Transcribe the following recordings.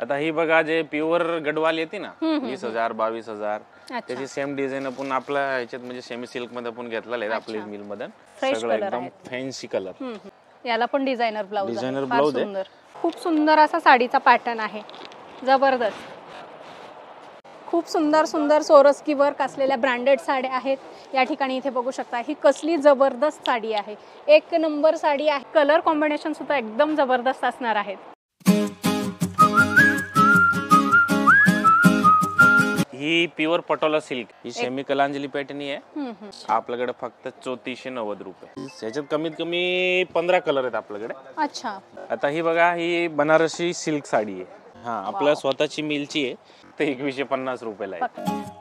आता ही बघा जे प्युअर गडवाल येते ना 20,000 22,000 त्याची सेम डिझाईन आपण आपल्या ह्याच्यात म्हणजे सेमी सिल्क मध्ये आपण घेतलेले आहेत आपल्या मिल मध्ये. सगळं एकदम फॅन्सी कलर. याला पण डिझायनर ब्लाउज आहे. डिझायनर ब्लाउज आहे. खूप सुंदर असा साडीचा पॅटर्न आहे. जबरदस्त. खूप सुंदर सुंदर सोरस्की वर्क असलेल्या ब्रँडेड साड्या आहेत या ठिकाणी. इथे बघू शकता ही कसली जबरदस्त साडी आहे. एक नंबर साडी आहे. कलर कॉम्बिनेशन सुद्धा एकदम जबरदस्त असणार आहेत. ही प्युअर पटोला सिल्क ही सेमी कलांजली पॅटर्न आहे. आपल्याकडे फक्त 3490 रुपये. याच्यात कमीत कमी 15 कलर आहेत आपल्याकडे. अच्छा. आता ही बघा ही बनारसी सिल्क साडी आहे. हा आपल्या स्वतःची मिलची आहे. ते 2150 रुपयाला आहे.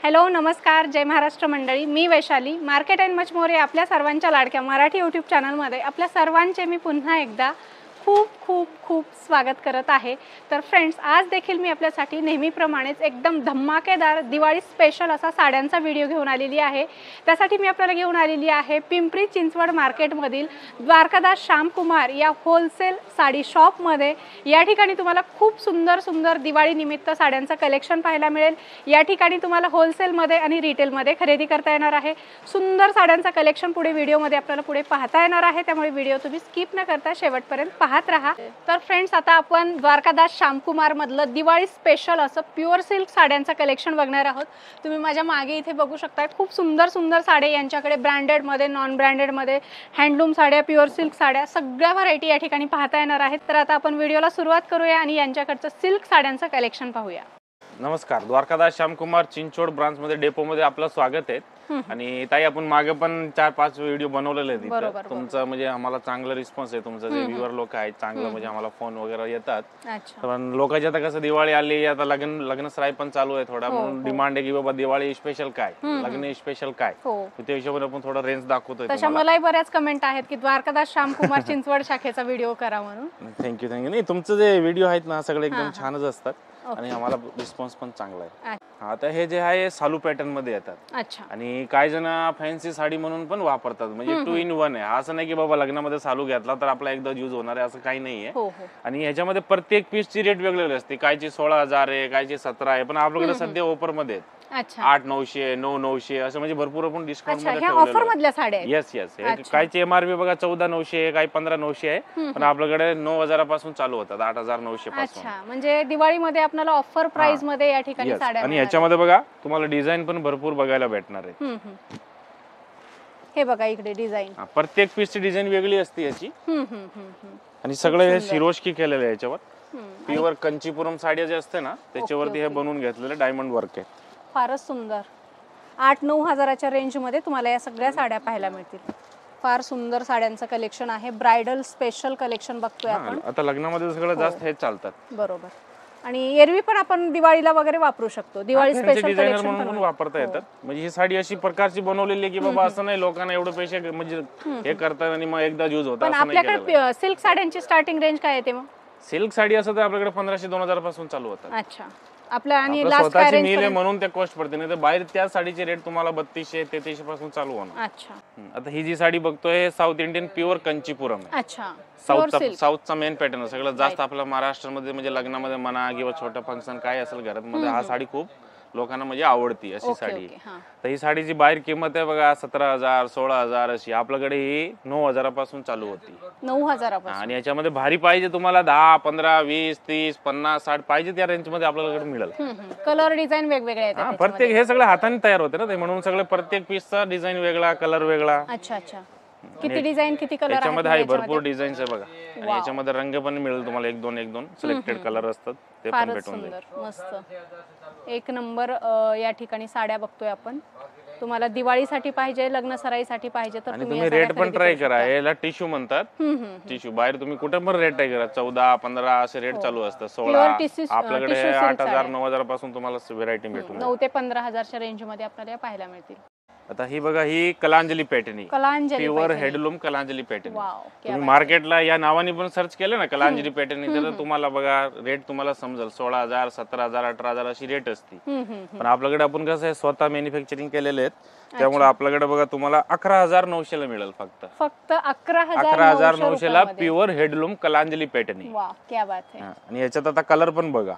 हॅलो नमस्कार, जय महाराष्ट्र मंडळी. मी Vaishali. Market and much more या आपल्या सर्वांच्या लाडक्या मराठी यूट्यूब चॅनलमध्ये आपल्या सर्वांचे मी पुन्हा एकदा खूप खूप खूप स्वागत करत आहे. तर फ्रेंड्स, आज देखील मी आपल्यासाठी नेहमीप्रमाणेच एकदम धमाकेदार दिवाळी स्पेशल असा साड्यांचा व्हिडिओ घेऊन आलेली आहे. त्यासाठी मी आपल्याला घेऊन आलेली आहे पिंपरी चिंचवड मार्केटमधील द्वारकादास श्यामकुमार या होलसेल साडी शॉपमध्ये. या ठिकाणी तुम्हाला खूप सुंदर सुंदर दिवाळी निमित्त साड्यांचं कलेक्शन पाहायला मिळेल. या ठिकाणी तुम्हाला होलसेलमध्ये आणि रिटेलमध्ये खरेदी करता येणार आहे. सुंदर साड्यांचं कलेक्शन पुढे व्हिडिओमध्ये आपल्याला पुढे पाहता येणार आहे. त्यामुळे व्हिडिओ तुम्ही स्किप न करता शेवटपर्यंत पाहत राहा. तर फ्रेंड्स, आता आपण द्वारकादास श्यामकुमार मधलं दिवाळी स्पेशल असं प्युअर सिल्क साड्यांचं कलेक्शन बघणार आहोत. तुम्ही माझ्या मागे इथे बघू शकता खूप सुंदर सुंदर साड्या यांच्याकडे ब्रँडेडमध्ये, नॉन ब्रँडेडमध्ये, हँडलूम साड्या, प्युअर सिल्क साड्या सगळ्या व्हरायटी या ठिकाणी पाहता येणार आहेत. तर आता आपण व्हिडिओला सुरुवात करूया आणि यांच्याकडचं सिल्क साड्यांचं कलेक्शन पाहूया. नमस्कार, द्वारकादास श्यामकुमार चिंचवड ब्रांच मध्ये डेपो मध्ये आपलं स्वागत आहे. आणि ताई आपण मागे पण 4-5 व्हिडिओ बनवलेले आहेत. तुमचं म्हणजे आम्हाला चांगला रिस्पॉन्स आहे. तुमचं जे व्ह्युअर लोक आहेत चांगलं म्हणजे आम्हाला फोन वगैरे येतात. पण लोकांची आता कसं दिवाळी आली, आता लग्नसराई पण चालू आहे थोडा, म्हणून डिमांड आहे की बाबा दिवाळी स्पेशल काय, लग्न स्पेशल काय, त्या हिशोबाने आपण थोडा रेंज दाखवतोय. तशा मलाही बऱ्याच कमेंट आहेत की द्वारकादास श्यामकुमार चिंचवड शाखेचा व्हिडिओ करा म्हणून. थँक्यू. नाही, तुमचं जे व्हिडिओ आहेत ना सगळे एकदम छानच असतात आणि आम्हाला रिस्पॉन्स पण चांगला आहे. आता हे जे आहे सालू पॅटर्न मध्ये येतात आणि काही जण फॅन्सी साडी म्हणून पण वापरतात. म्हणजे 2 in 1 आहे. असं नाही की बाबा लग्नामध्ये सालू घेतला तर आपला एकदा यूज होणार आहे असं काही नाहीये. आणि ह्याच्यामध्ये प्रत्येक पीसची रेट वेगवेगळी असते. कायची 16,000 आहे, कायची 17 आहे. पण आपल्याकडे सध्या ऑफर मध्ये 8,900 9,900 असं म्हणजे भरपूर आपण डिस्काउंट मध्ये. Yes yes. कायची एमआरपी बघा 14,900 आहे, काही 15,900 आहे. पण आपल्याकडे 9,000 पासून चालू होतात, 8,900 पासून. म्हणजे दिवाळीमध्ये आपल्याला ऑफर प्राइस मध्ये या ठिकाणी साड्या. आणि याच्यामध्ये बघा तुम्हाला डिझाईन पण भरपूर बघायला भेटणार आहे. हे बघा इकडे डिझाईन, प्रत्येक पीसची डिझाईन वेगळी असते याची. आणि सगळं हे सिरोस्की केलेलं आहे याच्यावर. प्युअर कंचीपुरम साडी जे असते ना त्याच्यावरती हे बनवून घेतलेलं डायमंड वर्क आहे. फारच सुंदर. 8-9 हजाराच्या रेंज मध्ये तुम्हाला या सगळ्या साड्या पाहायला मिळतील. फार सुंदर साड्यांचं कलेक्शन आहे. ब्रायडल स्पेशल कलेक्शन बघतोय आपण. आता लग्नामध्ये सगळं जास्त हे चालतात. बरोबर. आणि एरवी पण आपण दिवाळीला वगैरे वापरू शकतो. दिवाळी स्पेशल डिझायनर म्हणून वापरता येतात. म्हणजे ही साडी अशी प्रकारची बनवलेली आहे की बाबा असं नाही लोकांना एवढे पैसे म्हणजे हे करतात आणि मग एकदा यूज होतात. पण आपल्याकडे सिल्क साड्यांची स्टार्टिंग रेंज काय येते मग? सिल्क साडी असं तर आपल्याकडे 1,500-2,000 पासून चालू होतात. अच्छा. आपल्या आणि लास्ट काय रेंज मिल आहे म्हणून त्या कॉस्ट पडते. नाही तर बाहेर त्या साडीचे रेट तुम्हाला 3200-3300 पासून चालू होणार. अच्छा. आता ही जी साडी बघतोय साऊथ इंडियन प्युअर कंचीपुरम आहे. अच्छा. साऊथचा मेन पॅटर्न सगळं जास्त आपल्या महाराष्ट्रामध्ये म्हणजे लग्नामध्ये म्हणा किंवा छोटं फंक्शन काय असेल घरात मध्ये हा साडी खूप लोकांना म्हणजे आवडती अशी साडी. तर ही साडीची बाहेर किंमत आहे बघा 17,000 16,000 अशी. आपल्याकडे ही 9,000 पासून चालू होती. 9,000. आणि याच्यामध्ये भारी पाहिजे तुम्हाला 10 15 20 30 50 60 पाहिजे त्या रेंज मध्ये आपल्याकडे मिळेल. कलर डिझाईन वेगवेगळे आहेत. प्रत्येक हे सगळं हाताने तयार होते ना ते, म्हणून सगळे प्रत्येक पीसचा डिझाईन वेगळा, कलर वेगळा. अच्छा अच्छा. किती डिझाईन किती कलर आहेत? याच्यामध्ये आहे भरपूर डिझाईन्स आहे बघा. आणि याच्यामध्ये रंग पण मिळेल तुम्हाला 1-2 सिलेक्टेड कलर असतात ते पण भेटून जाईल. मस्त एक नंबर या ठिकाणी साड्या बघतोय आपण. तुम्हाला दिवाळीसाठी पाहिजे, लग्न सराईसाठी पाहिजे तर तुम्ही रेट पण ट्राय करा. याला टिश्यू म्हणतात. टिश्यू बाहेर तुम्ही कुठे पण रेट ट्राय करा, 14-15 असे रेट चालू असतात. 16 आपल्याकडे 8,000 9,000 पासून तुम्हाला व्हेरायटी भेटून 9 ते 15,000च्या रेंज मध्ये आपल्याला पाहायला मिळतील. आता ही बघा, ही Kalanjali pattern, pure handloom Kalanjali pattern. तुम्ही मार्केटला या नावाने पण सर्च केलं ना कलांजली पॅटर्न, तर तुम्हाला बघा रेट तुम्हाला समजेल. 16,000 17,000 18,000 अशी रेट असते. पण आपल्याकडे आपण कसं आहे, स्वतः मॅन्युफॅक्चरिंग केलेले आहेत, त्यामुळे आपल्याकडे बघा तुम्हाला 11,900 ला मिळेल. फक्त 11,900 ला प्युअर हेडलूम कलांजली पॅटर्न. आणि याच्यात आता कलर पण बघा.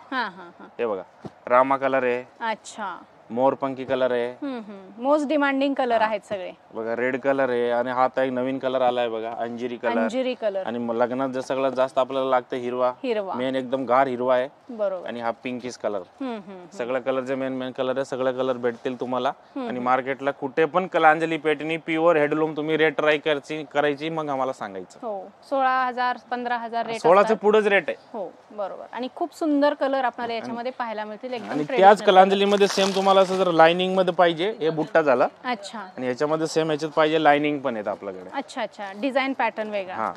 हे बघा, रामा कलर आहे, अच्छा मोरपंखी कलर आहे, मोस्ट डिमांडिंग कलर आहेत सगळे बघा. रेड कलर आहे, आणि हा आता एक नवीन कलर आलाय बघा, अंजिरी कलर. आणि लग्नात जे सगळ्यात जास्त आपल्याला लागतं हिरवा, मेन एकदम गार हिरवा आहे. बरोबर. आणि हा पिंकिश कलर. सगळ्या कलरचे मेन कलर आहे, सगळे कलर भेटतील तुम्हाला. आणि मार्केटला कुठे पण कलांजली पॅटर्न प्युअर हेडलूम तुम्ही रेट ट्राय करायची, मग आम्हाला सांगायचं. 16,000 15,000 रेट, 16च्या पुढेच रेट आहे. हो बरोबर. आणि खूप सुंदर कलर आपल्याला याच्यामध्ये पाहायला मिळतील. आणि त्याच कलांजली मध्ये सेम तुम्हाला असं जर लाइनिंग मध्ये पाहिजे, हे बुट्टा झाला. अच्छा. आणि याच्यामध्ये सेम याच्यात पाहिजे लाइनिंग पण आहेत आपल्याकडे. अच्छा अच्छा, डिझाइन पॅटर्न वेगळा. हा.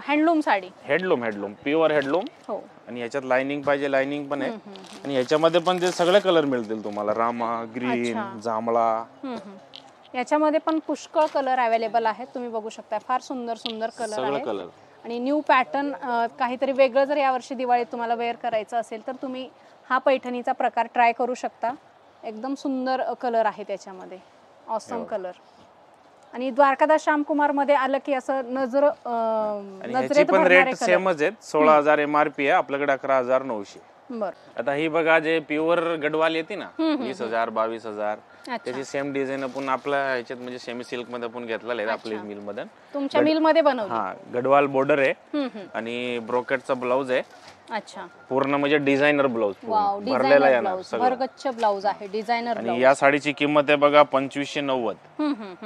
Handloom sari, handloom pure handloom. हो. आणि याच्यात लाइनिंग पाहिजे, लाइनिंग पण आहे. आणि याच्यामध्ये पण ते सगळे कलर मिळतील तुम्हाला, रामा, ग्रीन, जांभळा. याच्यामध्ये पण पुष्कळ कलर अवेलेबल आहेत, तुम्ही बघू शकता. फार सुंदर सुंदर कलर आहेत. आणि न्यू पॅटर्न काहीतरी वेगळं जर यावर्षी दिवाळीत तुम्हाला वेअर करायचं असेल तर तुम्ही हा पैठणीचा प्रकार ट्राय करू शकता. एकदम सुंदर कलर आहे त्याच्यामध्ये, ऑसम कलर. आणि द्वारकादास श्यामकुमार मध्ये आलं की असं नजरेत पण रेट सेमच आहेत. 16,000 MRP आहे, आपल्याकडे 11,900. आता ही बघा, जे प्युअर गडवाल येते ना, 20,000 22,000, त्याची सेम डिझाईन आपण आपल्या ह्याच्यात म्हणजे सेमी सिल्क मध्ये आपण घेतलेलं आहे आपल्या मिल मध्ये. तुमच्या मिल मध्ये बनवली. हा, गडवाल बॉर्डर आहे आणि ब्रोकेटचा ब्लाउज आहे. अच्छा. पूर्ण म्हणजे डिझायनर ब्लाउज भरलेला येणार, भरगच्च ब्लाउज आहे, डिझायनर. आणि या साडीची किंमत आहे बघा 2,590.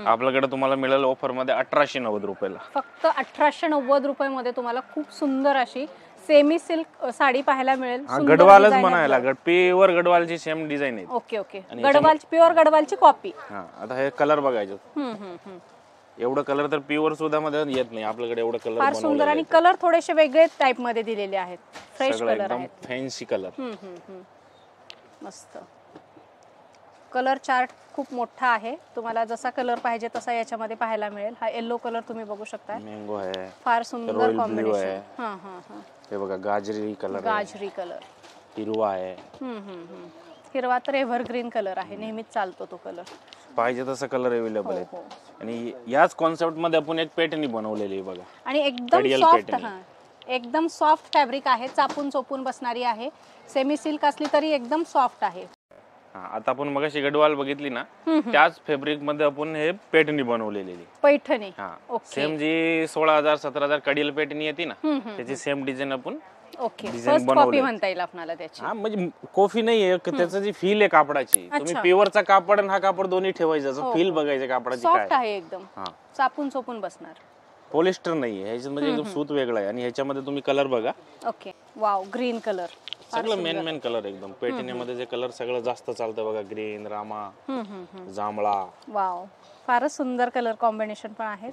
आपल्याकडे तुम्हाला मिळेल ऑफर मध्ये 1,890 रुपयाला. फक्त 1,890 रुपयामध्ये तुम्हाला खूप सुंदर अशी सेमी सिल्क साडी पाहायला मिळेल. गडवालच म्हणायला, प्युअर गडवालची सेम डिझाईन आहे. ओके ओके, गडवालची प्युअर गडवालची कॉपी. आता हे कलर बघायचे, एवढं कलर तर प्युअर सुद्धा मध्ये येत नाही आपल्याकडे. एवढं कलर फार सुंदर. आणि कलर थोडेसे वेगळे टाइप मध्ये दिलेले आहेत, फ्रेश कलर आहेत, फॅन्सी कलर. मस्त. कलर चार्ट खूप मोठा आहे, तुम्हाला जसा कलर पाहिजे तसा याच्यामध्ये पाहायला मिळेल. हा येलो कलर तुम्ही बघू शकता, मँगो आहे, फार सुंदर कॉम्बिनेशन. हे बघा, गाजरी कलर, हिरवा आहे. हिरवा तर एव्हरग्रीन कलर आहे, नेहमीच चालतो तो कलर. पाहिजे तसा कलर अवेलेबल आहे. आणि याच कॉन्सेप्ट मध्ये आपण एक पॅटर्न बनवलेली आहे बघा. आणि एकदम सॉफ्ट, एकदम सॉफ्ट फॅब्रिक आहे, चापून चोपून बसणारी आहे. सेमी सिल्क असली तरी एकदम सॉफ्ट आहे. आता आपण मगाशी गडवाल बघितली ना, त्याच फॅब्रिक मध्ये आपण हे पैठणी बनवलेली पैठणी. सेम जी 16,000 17,000 कडियल पैठणी येते ना, त्याची सेम डिझाईन आपण फर्स्ट कॉपी म्हणता येईल आपल्याला त्याची. म्हणजे कॉफी नाहीये, त्याचं जी फील आहे कापडाची. तुम्ही प्युअरचा कापड आणि हा कापड दोन्ही ठेवायचं, फील बघायचं कापडाची काय. सॉफ्ट आहे एकदम, चापून चोपून बसणार. पॉलिस्टर नाहीये ह्याच्यात, म्हणजे एकदम सूत वेगळा आहे. आणि ह्याच्यामध्ये तुम्ही कलर बघा. Okay, wow, green colour. सगळं मेन कलर एकदम पैठणीमध्ये जे कलर सगळं जास्त चालतं बघा, ग्रीन, रामा, जांभळा. वाव, फारच सुंदर कलर कॉम्बिनेशन पण आहेत.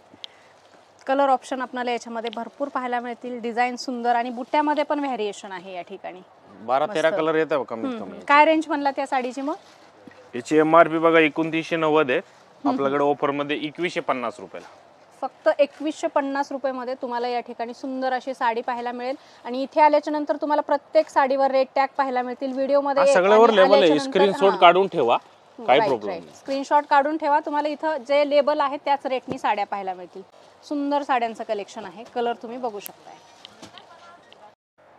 कलर ऑप्शन आपल्याला याच्यामध्ये भरपूर पाहायला मिळतील. डिझाईन सुंदर. आणि बुट्ट्यामध्ये पण व्हेरिएशन आहे या ठिकाणी. 12-13 कलर येतात कमीत कमी. काय रेंज म्हणला त्या साडीची मग? याची MRP बघा 2,990 आहे, आपल्याकडे ऑफर मध्ये 2,150 रुपयाला. फक्त 2,150 रुपयामध्ये तुम्हाला या ठिकाणी सुंदर अशी साडी पाहायला मिळेल. आणि इथे आल्याच्या नंतर तुम्हाला प्रत्येक साडीवर रेट टॅग पाहायला मिळतील. व्हिडिओ मध्ये सगळ्यावर लेबल आहे, स्क्रीनशॉट काढून ठेवा, काय प्रॉब्लेम नाही. स्क्रीनशॉट काढून ठेवा, तुम्हाला इथं जे लेबल आहे त्याच रेटनी साड्या पाहायला मिळतील. सुंदर साड्यांचं कलेक्शन आहे. कलर तुम्ही बघू शकताय.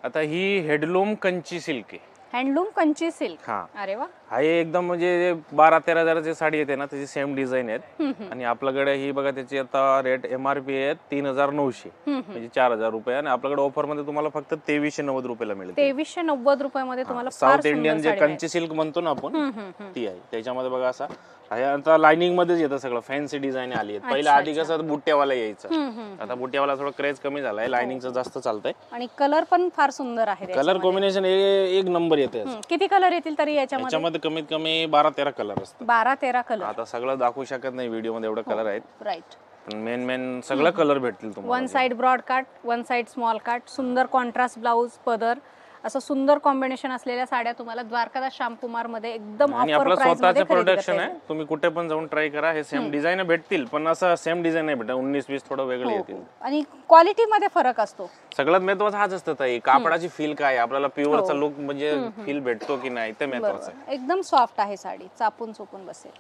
आता ही हेडलूम कंची सिल्क आहे, हँडलूम कंची सिल्क. अरे वा, हा एकदम म्हणजे 12-13 हजाराची साडी येते ना, त्याची सेम डिझाईन आहेत. आणि आपल्याकडे ही बघा, त्याची आता रेट MRP आहे 3,900, म्हणजे 4,000 रुपये. आणि आपल्याकडे ऑफर मध्ये तुम्हाला फक्त 2,390 रुपयाला मिळेल. 2,390 रुपयामध्ये तुम्हाला साऊथ इंडियन जे कंची सिल्क म्हणतो ना आपण, ती आहे. त्याच्यामध्ये बघा असा आता लाइनिंग मध्येच येतं सगळं, फॅन्सी डिझाईन आली आहे. पहिला आधी कसं बुट्ट्यावाला यायचं, आता बुट्ट्यावाला थोडं क्रेज कमी झालाय, लाइनिंगचं जास्त चालतंय. आणि कलर पण फार सुंदर आहे. कलर कॉम्बिनेशन एक नंबर येते. किती कलर येतील तरी याच्यामध्ये? याच्यामध्ये कमीत कमी 12-13 कलर असतात. 12-13 कलर. आता सगळं दाखवू शकत नाही व्हिडिओ मध्ये, एवढे कलर आहेत. राईट. पण मेन सगळं कलर भेटतील तुम्हाला. वन साइड ब्रॉड काट, वन साइड स्मॉल काट, सुंदर कॉन्ट्रास्ट ब्लाउज, पदर, असं सुंदर कॉम्बिनेशन असलेल्या साड्या तुम्हाला द्वारकादास श्यामकुमार मध्ये एकदम आणि ऑफर आपलं प्राइस मध्ये स्वतःचं खरेदी प्रोडक्शन करता आहे. येईल. तुम्ही कुठे पण जाऊन ट्राय करा, हे सेम डिझाईन भेटतील पण असं सेम डिझाईन नाही भेटत. 19-20 थोडं वेगळे येतील. आणि क्वालिटी मध्ये फरक असतो. सगळ्यात महत्वाचं हाच असतं ताई, कापडाची फील काय आहे, आपल्याला प्युअरचा लुक म्हणजे फील भेटतो की नाही ते महत्वाचं आहे. एकदम सॉफ्ट आहे साडी, चापून चोपून बसेल.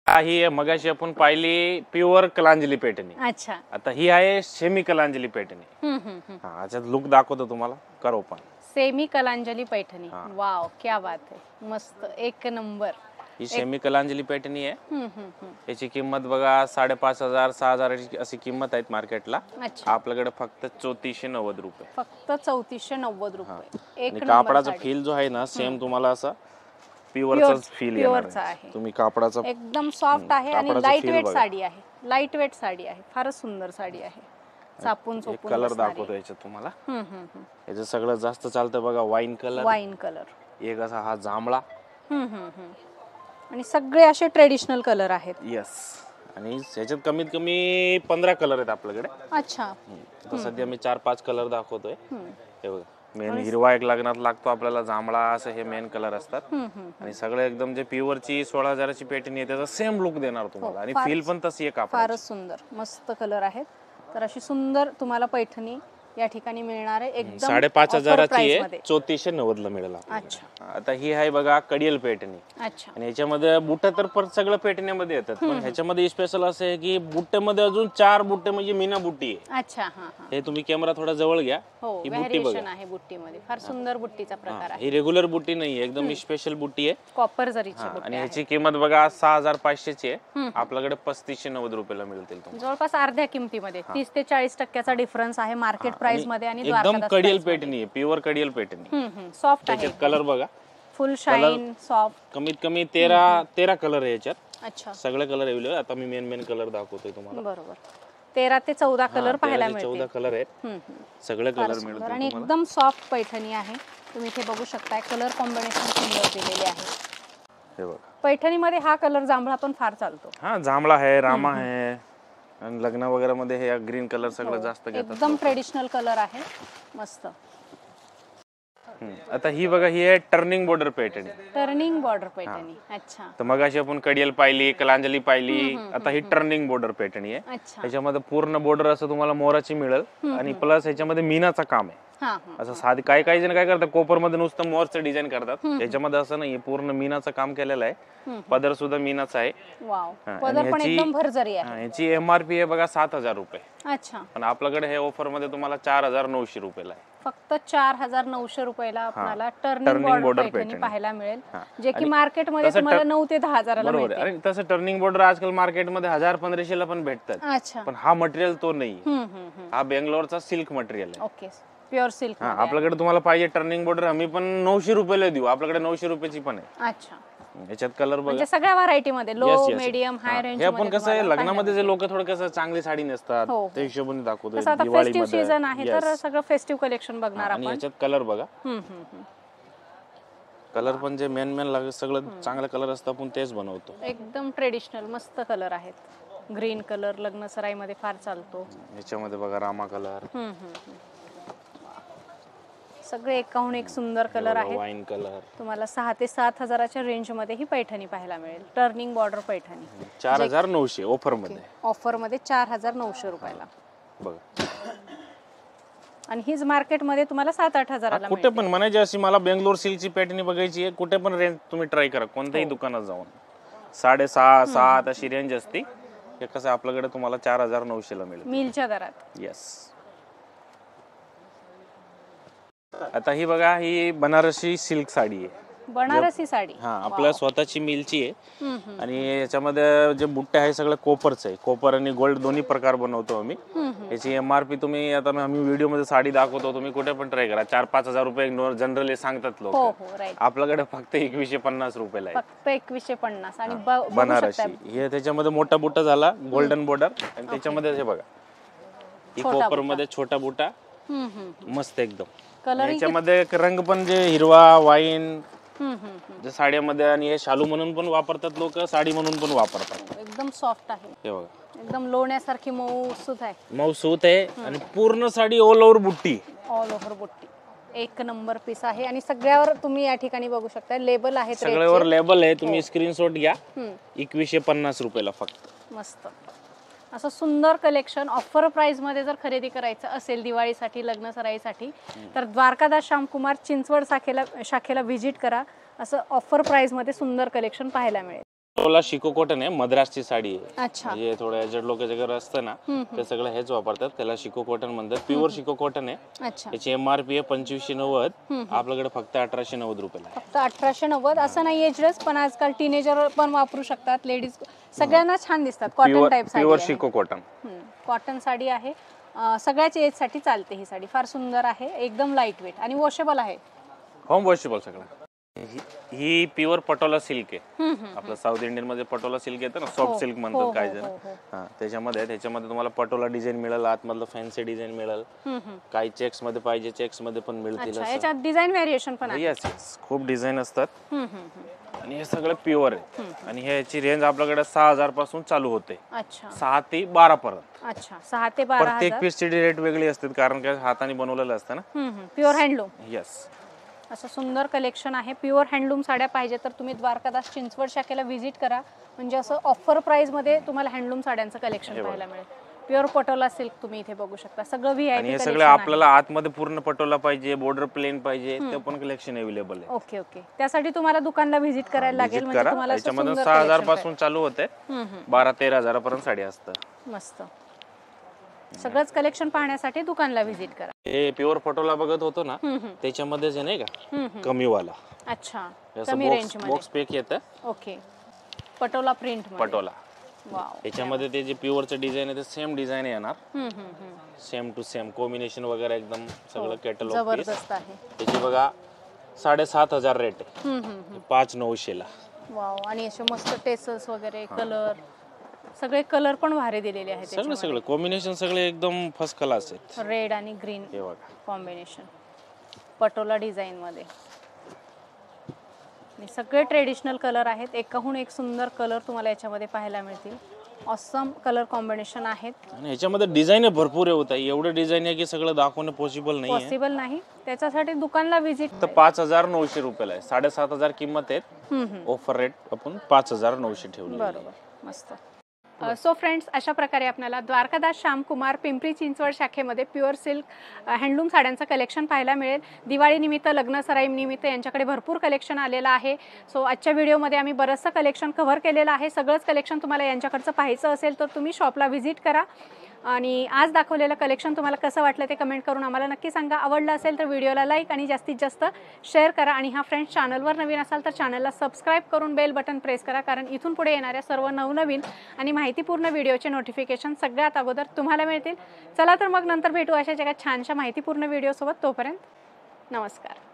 ही मगाशी आपण पाहिली प्युअर कलांजली पैठणी. अच्छा. आता ही आहे सेमी कलांजली पैठणी. हा, याच्यात लुक दाखवतो तुम्हाला, करो पण सेमी कलांजली पैठणी. वाव, क्या बात आहे, मस्त, एक नंबर. ही सेमी कलांजली पैठणी आहे. याची किंमत बघा 5,500-6,000 अशी किंमत आहे मार्केटला. आपल्याकडे फक्त 3490 रुपये. फक्त 3490 रुपये. एक नंबर. कापडाचा फील जो आहे ना, सेम तुम्हाला असा प्युअरचाच फील येणार आहे. तुम्ही कापडाचा एकदम सॉफ्ट आहे आणि लाईट वेट साडी आहे. लाईट वेट साडी आहे, फारच सुंदर साडी आहे. चापून चोपून कलर दाखवतो याच्यात तुम्हाला. याचं सगळं जास्त चालतं बघा, वाईन कलर. Wine colour. एक असा हा जांभळा. आणि सगळे असे ट्रेडिशनल कलर आहेत. यस. आणि याच्यात कमीत कमी 15 कलर आहेत आपल्याकडे. अच्छा. सध्या मी 4-5 कलर दाखवतोय. हे बघा, मेन हिरवा एक लग्नात लागतो आपल्याला, जांभळा, असं हे मेन कलर असतात. आणि सगळे एकदम जे प्युअरची 16,000ची पैठणी आहे त्याचा सेम लुक देणार तुम्हाला. आणि फील पण तशी आहे कापडाची. फारच सुंदर मस्त कलर आहेत. तर अशी सुंदर तुम्हाला पैठणी या ठिकाणी मिळणार आहे. एकदम 5,500ची आहे, 3490 ला मिळेल. अच्छा. आता ही आहे बघा कडियल पैठणी. अच्छा. आणि याच्यामध्ये बुट्टे तर परत सगळं पैठणीमध्ये येतात, पण ह्याच्यामध्ये स्पेशल असं आहे की बुट्ट्यामध्ये अजून 4 बुट्टे म्हणजे मीना बुट्टी आहे. अच्छा. हे तुम्ही कॅमेरा थोडा जवळ घ्या. ही बुट्टी बघा आहे बुट्टीमध्ये. फार सुंदर बुट्टीचा प्रकार आहे. ही रेग्युलर बुट्टी नाहीये, एकदम स्पेशल बुट्टी आहे. कॉपर जरीची बुट्टी. आणि ह्याची किंमत बघा 6,500ची आहे. आपल्याकडे 3590 रुपयाला मिळतील. जवळपास अर्ध्या किमतीमध्ये 30 ते 40% डिफरन्स आहे मार्केट प्राइस मध्ये. आणि एकदम कडियल पैठणी आहे, प्युअर कडियल पैठणी. सॉफ्ट आहे. कलर बघा, फुल शाईन, सॉफ्ट. कमीत कमी 13 कलर आहे याच्यात. अच्छा. सगळे कलर अवेलेबल. आता मी मेन कलर दाखवतोय तुम्हाला. बरोबर. 13 ते 14 कलर पाहायला मिळतील. 14 कलर आहेत. सगळे कलर मिळतील. आणि एकदम सॉफ्ट पैठणी आहे. तुम्ही इथे बघू शकता, कलर कॉम्बिनेशन सुंदर दिलेले आहे. हे बघा, पैठणीमध्ये हा कलर जांभळा पण फार चालतो. हा, जांभळा आहे, रामा आहे. आणि लग्न वगैरे मध्ये हे ग्रीन कलर सगळं जास्त घेतात. एकदम ट्रेडिशनल कलर आहे, मस्त. आता ही बघा, ही आहे turning border Paithani. Turning border Paithani. अच्छा. तर मगाशी आपण कडियल पाहिली, कलांजली पाहिली, आता ही टर्निंग बॉर्डर पैठणी आहे. याच्यामध्ये पूर्ण बॉर्डर असं तुम्हाला मोराची मिळेल आणि प्लस याच्यामध्ये मीनाचं काम आहे. असं साधी काही जण काय करतात, कोपर मध्ये नुसतं मोरचं डिझाईन करतात. याच्यामध्ये असं नाही, पूर्ण मीनाचं काम केलेलं आहे. पदर सुद्धा मीनाचा आहे. याची MRP आहे बघा 7,000 रुपये. अच्छा. पण आपल्याकडे हे ऑफर मध्ये तुम्हाला 4,900 रुपयाला आहे. फक्त 4,900 रुपयाला आपल्याला टर्निंग बॉर्डर पैठणी पाहायला मिळेल, जे की मार्केट मध्ये तुम्हाला 9 ते 10,000 बरोबर. आणि तसं टर्निंग बॉर्डर आजकाल मार्केटमध्ये 1,000-1,500 ला पण भेटतात. पण हा मटेरियल तो नाही, हा बेंगलोरचा सिल्क मटेरियल आहे. ओके. Pure silk. आपल्याकडे तुम्हाला पाहिजे टर्निंग बॉर्डर, आम्ही पण 900 रुपयाला देऊ. आपल्याकडे 900 रुपयाची पण आहे. अच्छा. याच्यात कलर बघा, सगळ्या व्हरायटी मध्ये, लो, मीडियम, हाय रेंज. हे आपण कसं आहे, लग्नामध्ये जे लोक थोडं कसं चांगली साडी नेसतात त्या हिशोबाने दाखवतो. फेस्टिव्ह सीझन आहे तर सगळं फेस्टिव्ह कलेक्शन बघणार आपण. याच्यात कलर बघा, कलर पण जे मेन सगळं चांगलं कलर असतं आपण तेच बनवतो. एकदम ट्रेडिशनल मस्त कलर आहेत. ग्रीन कलर लग्न सराई मध्ये फार चालतो. याच्यामध्ये बघा रामा कलर. सगळे एकाहून एक सुंदर कलर आहेत. Wine colour. तुम्हाला 6 ते 7,000च्या रेंज मध्ये ही पैठणी पाहायला मिळेल. टर्निंग बॉर्डर पैठणी 4,900 ऑफर मध्ये. ऑफर मध्ये 4,900 रुपयाला बघा. आणि हीच मार्केट मध्ये तुम्हाला 7-8 हजाराला कुठे पण म्हणायची अशी मला बेंगलोर सिल्कची पैठणी बघायची आहे, कुठे पण रेंज तुम्ही ट्राय करा, कोणत्याही दुकानात जाऊन 6,500-7 अशी रेंज असते. हे कसं आपल्याकडे तुम्हाला 4,900 ला मिळेल मिलच्या दरात. येस. आता ही बघा, ही बनारसी सिल्क साडी आहे. बनारसी साडी. हा, आपल्या स्वतःची मिलची आहे. आणि याच्यामध्ये जे बुट्टे आहे सगळं कोपरच आहे. कोपर आणि गोल्ड दोन्ही प्रकार बनवतो आम्ही. याची MRP तुम्ही, आता आम्ही व्हिडिओ मध्ये साडी दाखवतो, तुम्ही कुठे पण ट्राय करा, 4-5 रुपये जनरली सांगतात लोक. आपल्याकडे फक्त 2150 रुपयाला आहे. फक्त 2150. आणि बनारसी हे त्याच्यामध्ये मोठा बुट्टा झाला, गोल्डन बॉर्डर. आणि त्याच्यामध्ये हे बघा, ही कोपर मध्ये छोटा बुट्टा, मस्त एकदम. याच्यामध्ये रंग पण जे हिरवा, वाईन, जे साड्यामध्ये, आणि हे शालू म्हणून पण वापरतात लोक, साडी म्हणून पण वापरतात. एकदम सॉफ्ट आहे, हे बघा एकदम लोण्यासारखी मऊसूत आहे. मऊसूत आहे आणि पूर्ण साडी ऑल ओव्हर बुट्टी. ऑल ओव्हर बुट्टी, एक नंबर पीस आहे. आणि सगळ्यावर तुम्ही या ठिकाणी बघू शकता लेबल आहे, सगळ्यावर लेबल आहे. तुम्ही स्क्रीनशॉट घ्या. 2150 रुपयाला फक्त. मस्त असं सुंदर कलेक्शन ऑफर प्राइस मध्ये जर खरेदी करायचं असेल दिवाळीसाठी, लग्न सराईसाठी, तर द्वारकादास श्यामकुमार चिंचवड शाखेला व्हिजिट करा. असं ऑफर प्राइस मध्ये सुंदर कलेक्शन पाहायला मिळेल. पटोला शिको कॉटन आहे, मद्रासची साडी आहे. अच्छा, म्हणजे थोडं एजड लोकांच्या घर असतं ना, ते सगळं हेच वापरतात. त्याला शिको कॉटन म्हणतात. प्युअर शिको कॉटन आहे. अच्छा, याची MRP आहे 2590. आपल्याकडे फक्त 1890 रुपयाला आहे. फक्त 1890. असं नाही एजड्स पण आजकाल टीनेजर पण वापरू शकतात, लेडीज सगळ्यांना छान दिसतात. कॉटन टाइप साडी, प्युअर शिको कॉटन, कॉटन साडी आहे. सगळ्याच एज साठी चालते ही साडी. फार सुंदर आहे, एकदम लाईट वेट आणि वॉशेबल आहे. होम वॉशेबल सगळं. ही प्युअर पटोला सिल्क आहे. आपलं साऊथ इंडियन मध्ये पटोला सिल्क येतं ना, सॉफ्ट सिल्क म्हणतात काही जण. त्याच्यामध्ये तुम्हाला पटोला डिझाईन मिळेल, आतमधलं फॅन्सी डिझाईन मिळेल. काही चेक्स मध्ये पाहिजे, चेक्स मध्ये पण मिळतील. याच्यात डिझाईन व्हेरिएशन पण आहे. येस, खूप डिझाईन असतात. आणि हे सगळं प्युअर आहे. आणि ह्याची रेंज आपल्याकडे 6000 पासून चालू होते. अच्छा, 6 ते 12 पर्यंत. अच्छा, 6 ते 12. प्रत्येक पीसची रेट वेगळी असते, कारण काय हाताने बनवलेलं असतं ना. Pure handloom. येस, असं सुंदर कलेक्शन आहे. प्युअर हँडलूम साड्या पाहिजे तर तुम्ही द्वारकादास चिंचवड शाखेला व्हिजिट करा. म्हणजे असं ऑफर प्राइस मध्ये तुम्हाला हँडलूम साड्यांचं कलेक्शन पाहायला मिळेल. प्युअर पटोला सिल्क तुम्ही इथे बघू शकता. सगळं व्हीआयपी आणि हे सगळं आपल्याला आतमध्ये पूर्ण पटोला पाहिजे, बॉर्डर प्लेन पाहिजे, ते पण कलेक्शन अवेलेबल आहे. ओके ओके, त्यासाठी तुम्हाला दुकानला व्हिजिट करायला लागेल. म्हणजे तुम्हाला याच्यामध्ये 6000 पासून चालू होते, 12-13 पर्यंत साडी असतं. मस्त, सगळंच कलेक्शन पाहण्यासाठी दुकानला व्हिजिट करा. हे प्युअर पटोला बघत होतो ना, त्याच्यामध्येच आहे नाही का कमी वाला. अच्छा, कमी रेंज मध्ये बॉक्स पॅक येतं. ओके, पटोला प्रिंट मध्ये. पटोला. वाव, याच्यामध्ये ते जे प्युअरचं डिझाईन आहे ते सेम डिझाईन येणार. सेम टू सेम कॉम्बिनेशन वगैरे एकदम सगळं कॅटलॉग जबरदस्त आहे. त्याची बघा 7500 रेट आहे. 5900 ला. वाव, आणि असे मस्त टेसल्स वगैरे, कलर सगळे कलर पण भारी दिलेले आहेत. सगळं कॉम्बिनेशन सगळे एकदम फर्स्ट क्लास आहेत. रेड आणि ग्रीन हे बघा कॉम्बिनेशन पटोला डिझाईन मध्ये. सगळे ट्रेडिशनल कलर आहेत. एकाहून एक सुंदर कलर तुम्हाला याच्यामध्ये पाहायला मिळतील. ऑसम कलर कॉम्बिनेशन आहेत. आणि याच्यामध्ये डिझाईन भरपूर होत आहे. एवढे डिझाईन आहे की सगळं दाखवणं पॉसिबल नाही. त्याच्यासाठी दुकानला व्हिजिट. तर 5900 रुपयाला आहे. 7500 किंमत आहे. ऑफर रेट आपण 5900 ठेवली. बरोबर, मस्त. सो फ्रेंड्स, अशा प्रकारे आपल्याला द्वारकादास श्यामकुमार पिंपरी चिंचवड शाखेमध्ये प्युअर सिल्क हँडलूम साड्यांचं कलेक्शन पाहायला मिळेल. दिवाळीनिमित्त, लग्न सराईनिमित्त यांच्याकडे भरपूर कलेक्शन आलेलं आहे. सो आजच्या व्हिडिओमध्ये आम्ही बरंचसं कलेक्शन कव्हर केलेलं आहे. सगळंच कलेक्शन तुम्हाला यांच्याकडचं पाहायचं असेल तर तुम्ही शॉपला व्हिजिट करा. आणि आज दाखवलेलं कलेक्शन तुम्हाला कसं वाटलं ते कमेंट करून आम्हाला नक्की सांगा. आवडलं असेल तर व्हिडिओला लाईक आणि जास्तीत जास्त शेअर करा. आणि हा फ्रेंड्स, चॅनलवर नवीन असाल तर चॅनलला सबस्क्राईब करून बेल बटन प्रेस करा, कारण इथून पुढे येणाऱ्या सर्व नवनवीन आणि माहितीपूर्ण व्हिडिओचे नोटिफिकेशन सगळ्यात अगोदर तुम्हाला मिळतील. चला तर मग नंतर भेटू अशाच एका छानशा माहितीपूर्ण व्हिडिओसोबत. तोपर्यंत नमस्कार.